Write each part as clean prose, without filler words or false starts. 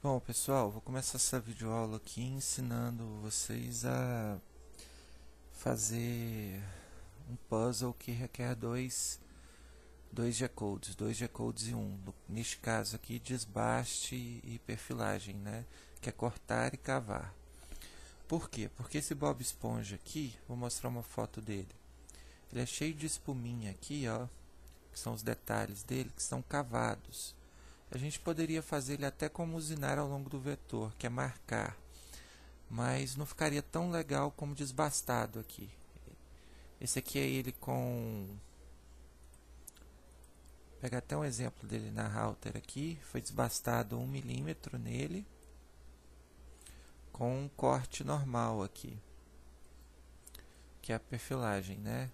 Bom, pessoal, vou começar essa videoaula aqui ensinando vocês a fazer um puzzle que requer dois G-codes e um. Neste caso aqui, desbaste e perfilagem, né? Que é cortar e cavar. Por quê? Porque esse Bob Esponja aqui, vou mostrar uma foto dele. Ele é cheio de espuminha aqui, ó, que são os detalhes dele, que são cavados. A gente poderia fazer ele até como usinar ao longo do vetor, que é marcar, mas não ficaria tão legal como desbastado aqui. Esse aqui é ele com... Vou pegar até um exemplo dele na router aqui, foi desbastado 1 milímetro nele, com um corte normal aqui, que é a perfilagem, né?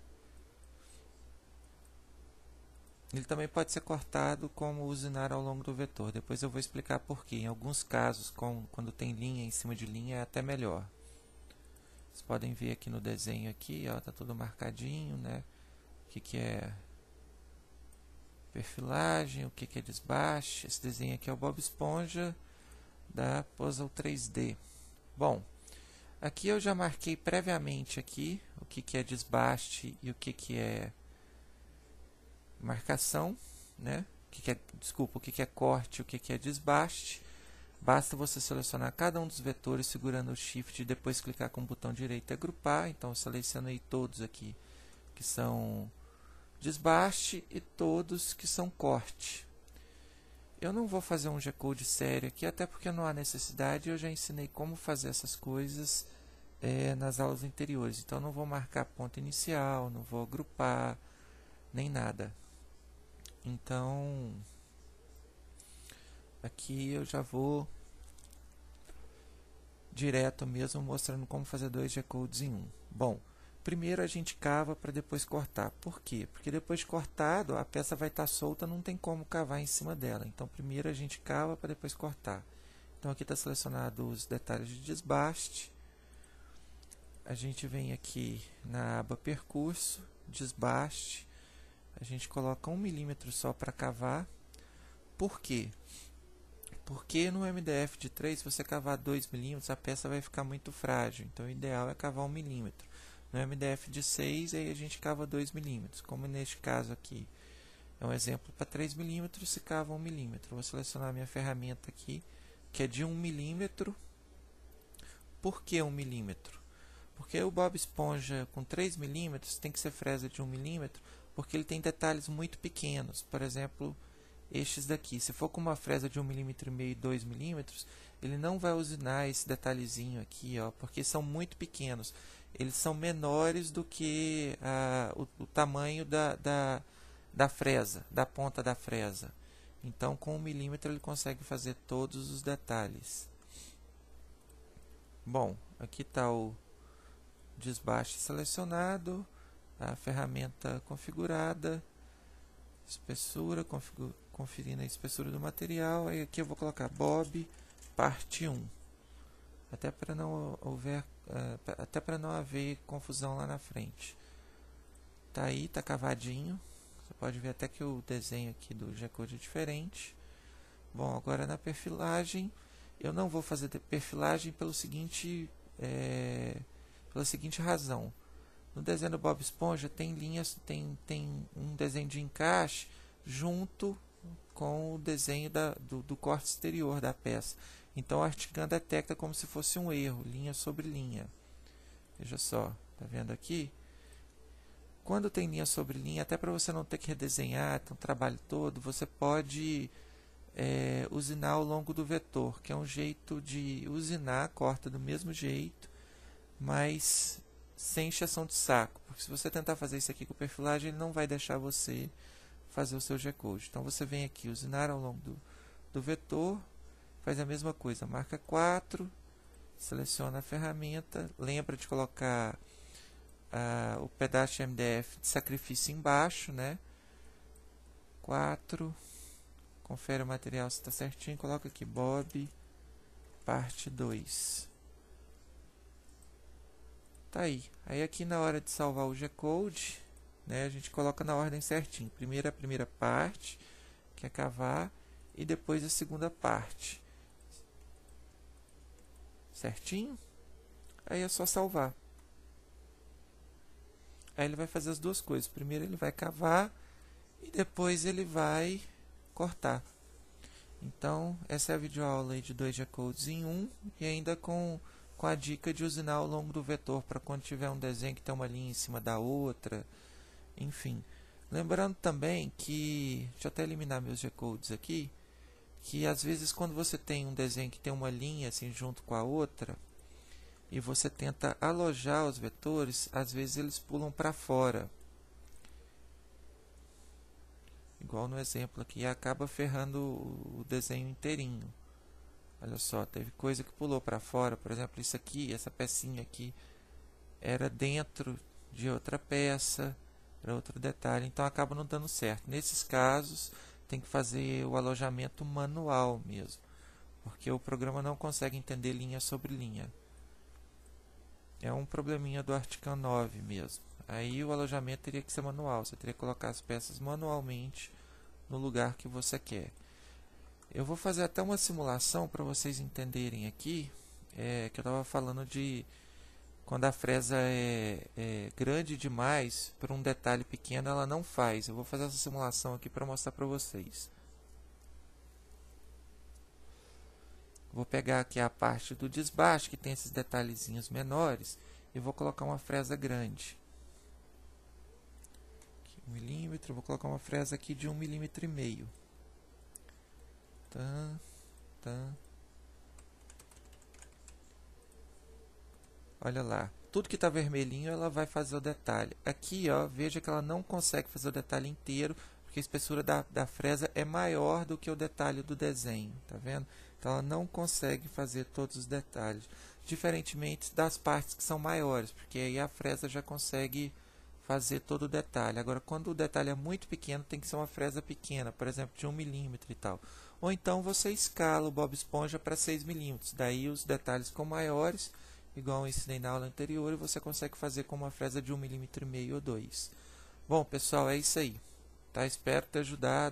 Ele também pode ser cortado como usinar ao longo do vetor. Depois eu vou explicar por quê. Em alguns casos, quando tem linha em cima de linha, é até melhor. Vocês podem ver aqui no desenho aqui, ó, tá tudo marcadinho, né? O que é perfilagem, o que é desbaste. Esse desenho aqui é o Bob Esponja da Puzzle 3D. Bom, aqui eu já marquei previamente aqui o que é desbaste e o que é marcação, né? O que é corte e o que é desbaste. Basta você selecionar cada um dos vetores segurando o Shift e depois clicar com o botão direito e agrupar. Então eu selecionei todos aqui que são desbaste e todos que são corte. Eu não vou fazer um G-code sério aqui, até porque não há necessidade. Eu já ensinei como fazer essas coisas nas aulas anteriores. Então não vou marcar ponto inicial, não vou agrupar, nem nada. Então, aqui eu já vou direto mesmo mostrando como fazer dois G-codes em um. Bom, primeiro a gente cava para depois cortar. Por quê? Porque depois de cortado, a peça vai estar solta, não tem como cavar em cima dela. Então, primeiro a gente cava para depois cortar. Então, aqui está selecionado os detalhes de desbaste. A gente vem aqui na aba percurso, desbaste. A gente coloca 1 milímetro só para cavar. Por quê? Porque no MDF de 3, se você cavar 2 milímetros, a peça vai ficar muito frágil. Então, o ideal é cavar 1 milímetro. No MDF de 6, aí a gente cava 2 milímetros. Como neste caso aqui é um exemplo para 3 milímetros, se cava 1 milímetro. Vou selecionar a minha ferramenta aqui, que é de 1 milímetro. Por que 1 milímetro? Porque o Bob Esponja com 3 milímetros tem que ser fresa de 1 milímetro, porque ele tem detalhes muito pequenos. Por exemplo, estes daqui. Se for com uma fresa de 1,5 mm e 2 milímetros, ele não vai usinar esse detalhezinho aqui, ó, porque são muito pequenos. Eles são menores do que o tamanho da fresa, da ponta da fresa. Então, com 1 milímetro ele consegue fazer todos os detalhes. Bom, aqui está o desbaste selecionado, a ferramenta configurada, espessura, conferindo a espessura do material. Aí aqui eu vou colocar Bob parte 1, até para não haver confusão lá na frente. Tá aí, tá cavadinho. Você pode ver até que o desenho aqui do G-code é diferente. Bom, agora na perfilagem, eu não vou fazer perfilagem pela seguinte razão. No desenho do Bob Esponja tem linhas, tem um desenho de encaixe junto com o desenho do corte exterior da peça. Então o Artigan detecta como se fosse um erro, linha sobre linha. Veja só, tá vendo aqui? Quando tem linha sobre linha, até para você não ter que redesenhar, ter um trabalho todo, você pode usinar ao longo do vetor, que é um jeito de usinar, corta do mesmo jeito, mas sem encheção de saco, porque se você tentar fazer isso aqui com perfilagem, ele não vai deixar você fazer o seu G-code. Então você vem aqui, usinar ao longo do vetor, faz a mesma coisa, marca 4, seleciona a ferramenta, lembra de colocar o pedaço de MDF de sacrifício embaixo, né? 4, confere o material se está certinho, coloca aqui Bob parte 2. Tá aí. Aí aqui na hora de salvar o G-code, né, a gente coloca na ordem certinho. Primeiro a primeira parte, que é cavar, e depois a segunda parte. certinho. Aí é só salvar. Aí ele vai fazer as duas coisas. Primeiro ele vai cavar e depois ele vai cortar. Então, essa é a videoaula aí de 2G Codes em 1 e ainda com a dica de usinar ao longo do vetor para quando tiver um desenho que tem uma linha em cima da outra, enfim. Lembrando também que, deixa eu até eliminar meus G-Codes aqui, que às vezes quando você tem um desenho que tem uma linha assim junto com a outra, e você tenta alojar os vetores, às vezes eles pulam para fora. Igual no exemplo aqui, e acaba ferrando o desenho inteirinho. Olha só, teve coisa que pulou para fora, por exemplo, isso aqui, essa pecinha aqui, era dentro de outra peça, era outro detalhe, então acaba não dando certo. Nesses casos, tem que fazer o alojamento manual mesmo, porque o programa não consegue entender linha sobre linha. É um probleminha do Articam 9 mesmo. Aí o alojamento teria que ser manual, você teria que colocar as peças manualmente no lugar que você quer. Eu vou fazer até uma simulação para vocês entenderem aqui, que eu estava falando de quando a fresa é grande demais, para um detalhe pequeno ela não faz. Eu vou fazer essa simulação aqui para mostrar para vocês. Vou pegar aqui a parte do desbaixo, que tem esses detalhezinhos menores, e vou colocar uma fresa grande. Aqui, 1 milímetro, vou colocar uma fresa aqui de 1,5 milímetro. Olha lá, tudo que está vermelhinho ela vai fazer o detalhe. Aqui, ó, veja que ela não consegue fazer o detalhe inteiro, porque a espessura da fresa é maior do que o detalhe do desenho, tá vendo? Então ela não consegue fazer todos os detalhes, diferentemente das partes que são maiores, porque aí a fresa já consegue fazer todo o detalhe. Agora, quando o detalhe é muito pequeno, tem que ser uma fresa pequena, por exemplo, de 1 milímetro e tal. Ou então você escala o Bob Esponja para 6 milímetros, daí os detalhes ficam maiores, igual eu ensinei na aula anterior, e você consegue fazer com uma fresa de 1,5 milímetro ou 2. Bom, pessoal, é isso aí. Tá? Espero ter ajudado.